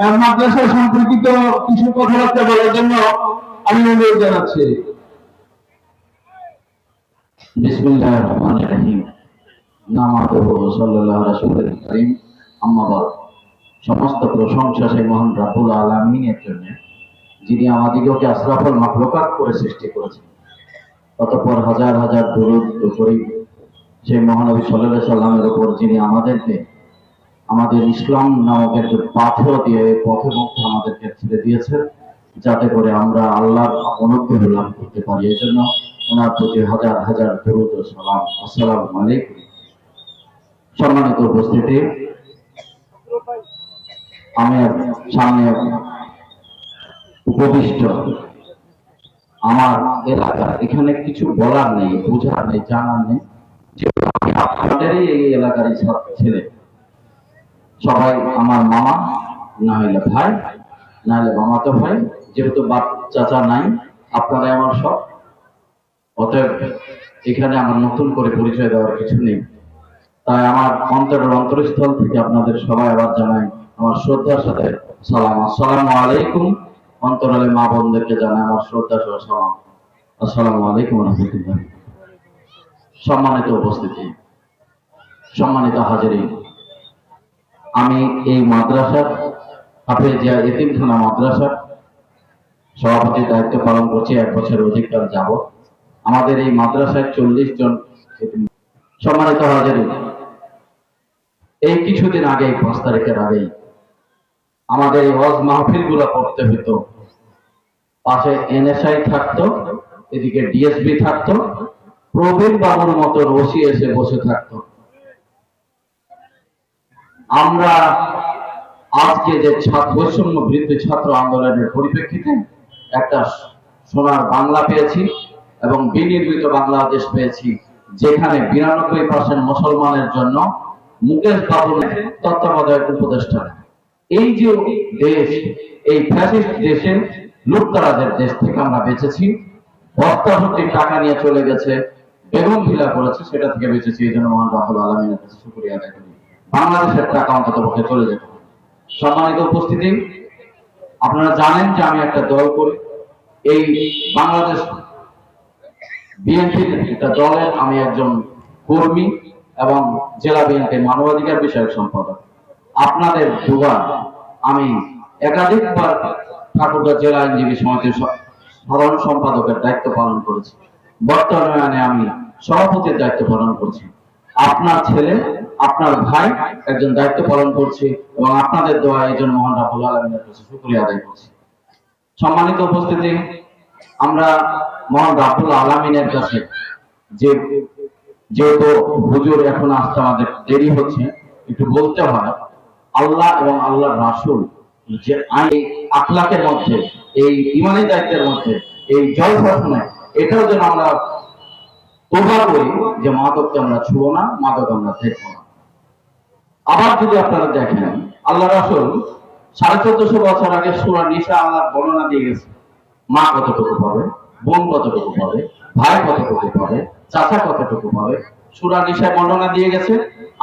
মাদ্রাসা সম্পর্কিত কিছু কথাবার্তা বলার জন্য আমি অনুরোধ জানাচ্ছি। বিসমিল্লাহির রহমানির রহিম। নামাতুহু সাল্লাল্লাহু রাসূলুল কারীম। আম্মা বাদ। সমস্ত প্রশংসা সেই মহান রাব্বুল আলামিনের জন্য, যিনি আমাদিগকে আশরাফুল মাখলুকাত করে সৃষ্টি করেছেন। অতঃপর হাজার হাজার দুরূদ করি সেই মহানবী সাল্লাল্লাহু আলাইহি সাল্লামের উপর, যিনি আমাদেরকে আমাদের ইসলাম নামক একটি পাথর দিয়ে পথে মুক্তি আমাদেরকে ছেড়ে দিয়েছেন, যাতে করে আমরা আল্লাহর অনুগ্রহ লাভ করতে পারি। এই জন্য ওনার প্রতি হাজার হাজার দরুদ ও সালাম। আসসালামু আলাইকুম। সম্মানিত উপস্থিতি, আমি সামনে উপবিষ্ট আমার এলাকা, এখানে কিছু বলার নেই, বোঝার নেই, জানার নেই। আপনাদেরই এই এলাকারই ছেলে, সবাই আমার মামা, না হইলে ভাই, না হলে মামাতো ভাই। যেহেতু বাপ চাচা নাই, আপনারাই আমার সব। অতএব এখানে আমার নতুন করে পরিচয় দেওয়ার কিছু নেই। তাই আমার অন্তরের অন্তরস্থল থেকে আপনাদের সবাই আবার জানাই আমার শ্রদ্ধার সাথে সালাম। আসসালামু আলাইকুম। অন্তরালে মা বোনদেরকে জানাই আমার শ্রদ্ধা সহ সালাম। আসসালামু আলাইকুম রাহমাতুল্লাহ। সম্মানিত উপস্থিতি, সম্মানিত হাজিরিন, আমি এই মাদ্রাসার হাফেজিয়া এতিমখানা মাদ্রাসার সভাপতির দায়িত্ব পালন করছি 1 বছরের অধিককাল যাবত। আমাদের এই মাদ্রাসায় 40 জন। সম্মানিত হাজিরিন, এই কিছুদিন আগে 5 তারিখের আগেই আমাদের এই ওয়াজ মাহফিল গুলো করতে হতো। পাশে এনএসআই থাকতো, এদিকে ডিএসবি থাকতো, প্রবীণ বাবুর মতো রশি এসে বসে থাকতো। আমরা আজকে যে বৈষম্য বিরোধী ছাত্র আন্দোলনের পরিপ্রেক্ষিতে একটা সোনার বাংলা পেয়েছি এবং বিনির্মিত বাংলাদেশ পেয়েছি, যেখানে 92% মুসলমানের জন্য মুকেশ বাবুর তত্ত্বাবধায়ক উপদেষ্টা। এই যে দেশ, এই ফ্যাসিস্ট দেশে লুটতরাজের দেশ থেকে আমরা বেঁচেছি। বস্তা ভর্তি টাকা নিয়ে চলে গেছে, বেগম ভিলা করেছে, সেটা থেকে বেঁচেছি। এই জন্য মহান রাব্বুল আলামিনের কাছে শুকরিয়া আদায় করি। বাংলাদেশের টাকা অন্তত পক্ষে চলে যেত। সম্মানিত উপস্থিতি, আপনারা জানেন যে আমি একটা দল করি, এই বাংলাদেশ বিএনপির একটা দলের আমি একজন কর্মী এবং জেলা বিএনপি মানবাধিকার বিষয়ক সম্পাদক। আপনাদের দুবার আমি একাধিকবার ঠাকুরগাঁ জেলা আইনজীবী সমিতির সাধারণ সম্পাদকের দায়িত্ব পালন করেছি। বর্তমানে আমি সভাপতির দায়িত্ব পালন করছি। আপনার ছেলে, আপনার ভাই একজন দায়িত্ব পালন করছি এবং আপনাদের দোয়া এই জন্য মহান রাব্বুল আলামিনের কাছে শুকরিয়া আদায় করছি। সম্মানিত উপস্থিতি, আমরা মহান রাব্বুল আলামিনের কাছে যেহেতু হুজুর এখন আসতে আমাদের দেরি হচ্ছে, একটু বলতে হয়, আল্লাহ এবং আল্লাহর রাসূল যে আখলাকের মধ্যে, এই ইমানি দায়িত্বের মধ্যে, এই জল শাসনে, এটাও যেন আমরা তোবা করি যে মাদককে আমরা ছুঁবো না, মাদক আমরা দেখবো না। আবার যদি আপনারা দেখেন, আল্লাহ রাসূল 1450 বছর আগে সূরা নিসা আল্লাহ বর্ণনা দিয়ে গেছে। মা কতটুকু পাবে, বোন কতটুকু পাবে, ভাই কতটুকু পাবে, চাচা কতটুকু পাবে, সূরা নিসায় বর্ণনা দিয়ে গেছে।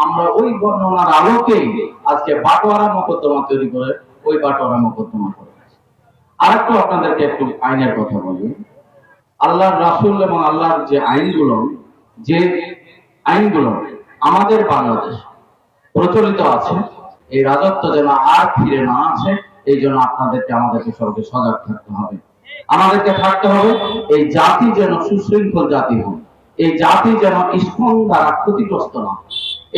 আমরা ওই বর্ণনার আলোকেই আজকে বাটোয়ারা মোকদ্দমা তৈরি করে ওই বাটোয়ারা মোকদ্দমা করে। আরেকটু আপনাদেরকে একটু আইনের কথা বলি। আল্লাহর রাসূল এবং আল্লাহর যে আইনগুলো আমাদের বাংলাদেশ প্রচলিত আছে, এই রাজত্ব যেন আর ফিরে না আসে, এই জন্য আমাদেরকে সবাইকে সজাগ থাকতে হবে। আমাদেরকে থাকতে হবে এই জাতি যেন সুশৃঙ্খল জাতি হয়, এই জাতি যেন ইসলাম দ্বারা ক্ষতিগ্রস্ত না হয়,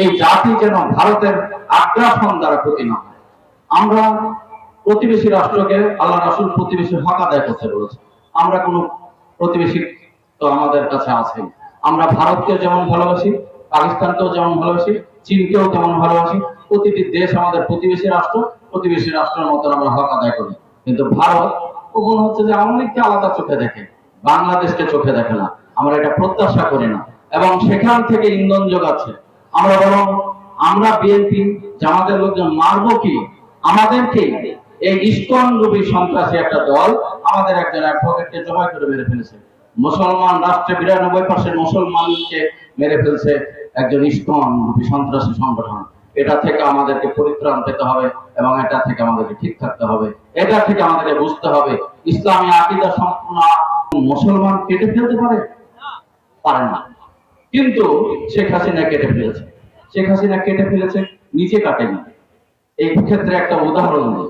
এই জাতি যেন ভারতের আগ্রাসন দ্বারা ক্ষতি না হয়। আমরা প্রতিবেশী রাষ্ট্রকে আল্লাহ রাসূল প্রতিবেশীর হক আদায় করতে বলেছে। আমরা কোনো প্রতিবেশী তো আমাদের কাছে আছে। আমরা ভারতকেও যেমন ভালোবাসি, পাকিস্তানকেও যেমন ভালোবাসি, চীনকেও তেমন ভালোবাসি। প্রতিটি দেশ আমাদের প্রতিবেশী রাষ্ট্র, প্রতিবেশী রাষ্ট্রের মতন আমরা হক আদায় করি। কিন্তু ভারত মনে হচ্ছে যে আওয়ামী লীগকে আলাদা চোখে দেখে, বাংলাদেশকে চোখে দেখে না। আমরা এটা প্রত্যাশা করি না এবং সেখান থেকে ইন্ধন যোগাচ্ছে। আমরা বিএনপি জামাতের লোকজন মারবো কি? আমাদেরকে এই ইসকন রূপী সন্ত্রাসী একটা দল আমাদের একজন অ্যাডভোকেটকে জবাই করে মেরে ফেলেছে। মুসলমান রাষ্ট্রে 92% মুসলমানকে মেরে ফেলছে একজন ইসকন রূপী সন্ত্রাসী সংগঠন। এটা থেকে আমাদেরকে পরিত্রাণ পেতে হবে এবং এটা থেকে আমাদেরকে ঠিক থাকতে হবে। এটা থেকে আমাদেরকে বুঝতে হবে ইসলামী আকীদা সম্পূর্ণ মুসলমান কেটে ফেলতে পারে না, কিন্তু শেখ হাসিনা কেটে ফেলেছে। শেখ হাসিনা কেটে ফেলেছে, নিচে কাটেনি। এই ক্ষেত্রে একটা উদাহরণ দিই,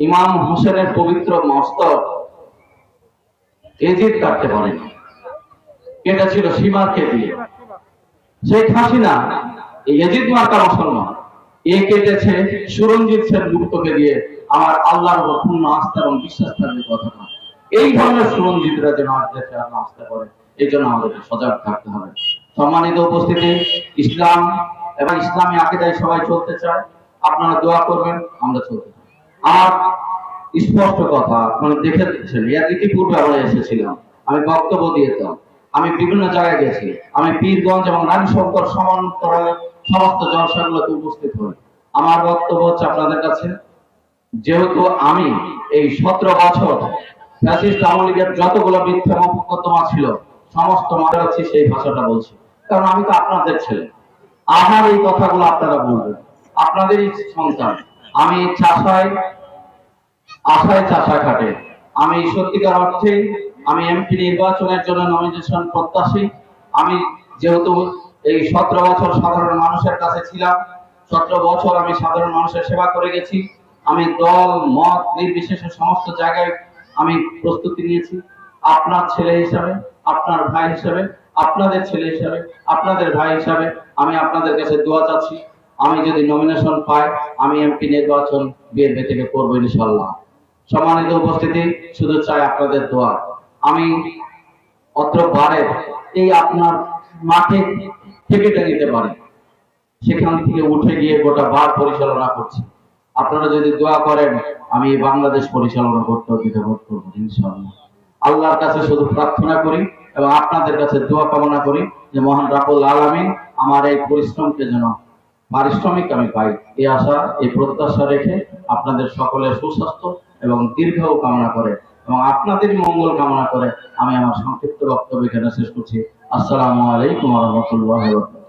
ইমাম হোসেনের পবিত্র মস্তক এজিদ কাটতে পারেনি, কেটেছিল সীমাকে দিয়ে। শেখ হাসিনা এই এজিদ মার্কা মুসলমান, এ কেটেছে সুরঞ্জিত সেন মুক্তকে দিয়ে। আমার আল্লাহর উপর পূর্ণ আস্থা এবং বিশ্বাস থাকবে কথাটা। এই ধরনের সুরঞ্জিতরা যেন আর দেশে আর আসতে পারে, এই জন্য আমাদেরকে সজাগ থাকতে হবে। সম্মানিত উপস্থিতি, ইসলাম এবং ইসলামী আকীদায় সবাই চলতে চায়, আপনারা দোয়া করবেন, আমরা চলতে চাই। আমার স্পষ্ট কথা, মানে দেখে দিচ্ছেন, এর ইতিপূর্বে আমরা এসেছিলাম, আমি বক্তব্য দিয়েছিলাম, আমি বিভিন্ন জায়গায় গেছি, আমি পীরগঞ্জ এবং রানী শঙ্কর সমান্তরালে সমস্ত জলসাগুলোতে উপস্থিত হই। আমার বক্তব্য হচ্ছে আপনাদের কাছে, যেহেতু আমি এই 17 বছর ফ্যাসিস্ট আওয়ামী লীগের যতগুলো মিথ্যা মোকদ্দমা ছিল সমস্ত মারাচ্ছি, সেই ভাষাটা বলছি, কারণ আমি তো আপনাদের ছেলে। আমার এই কথাগুলো আপনারা বলবেন, আপনাদেরই সন্তান। আমি আশায় চাষা খাটে। আমি সত্যিকার অর্থে আমি এমপি নির্বাচনের জন্য নমিনেশন প্রত্যাশী। আমি যেহেতু এই 17 বছর সাধারণ মানুষের কাছে ছিলাম, 17 বছর আমি সাধারণ মানুষের সেবা করে গেছি। আমি দল মত নির্বিশেষে সমস্ত জায়গায় আমি প্রস্তুতি নিয়েছি। আপনার ছেলে হিসাবে, আপনার ভাই হিসাবে, আপনাদের ছেলে হিসাবে, আপনাদের ভাই হিসাবে আমি আপনাদের কাছে দোয়া চাচ্ছি। আমি যদি নমিনেশন পাই, আমি এমপি নির্বাচন বিএনপি থেকে করবো ইনশাআল্লাহ। সম্মানিত উপস্থিতি, শুধু চাই আপনাদের দোয়া। আমি অত্র বারে এই আপনার মাঠে টিকিটে নিতে পারি, সেখান থেকে উঠে গিয়ে গোটা বার পরিচালনা করছি। আপনারা যদি দোয়া করেন, আমি বাংলাদেশ পরিচালনা করতে দ্বিধাবোধ করবো ইনশাআল্লাহ। আল্লাহর কাছে শুধু প্রার্থনা করি এবং আপনাদের কাছে দোয়া কামনা করি যে মহান রাব্বুল আলামিন আমার এই পরিশ্রমকে যেন পারিশ্রমিক আমি পাই, এই আশা, এই প্রত্যাশা রেখে আপনাদের সকলের সুস্বাস্থ্য এবং দীর্ঘায়ু কামনা করে এবং আপনাদের মঙ্গল কামনা করে আমি আমার সংক্ষিপ্ত বক্তব্য এখানে শেষ করছি। আসসালামু আলাইকুম ওয়া রাহমাতুল্লাহি ওয়া বারাকাতুহু।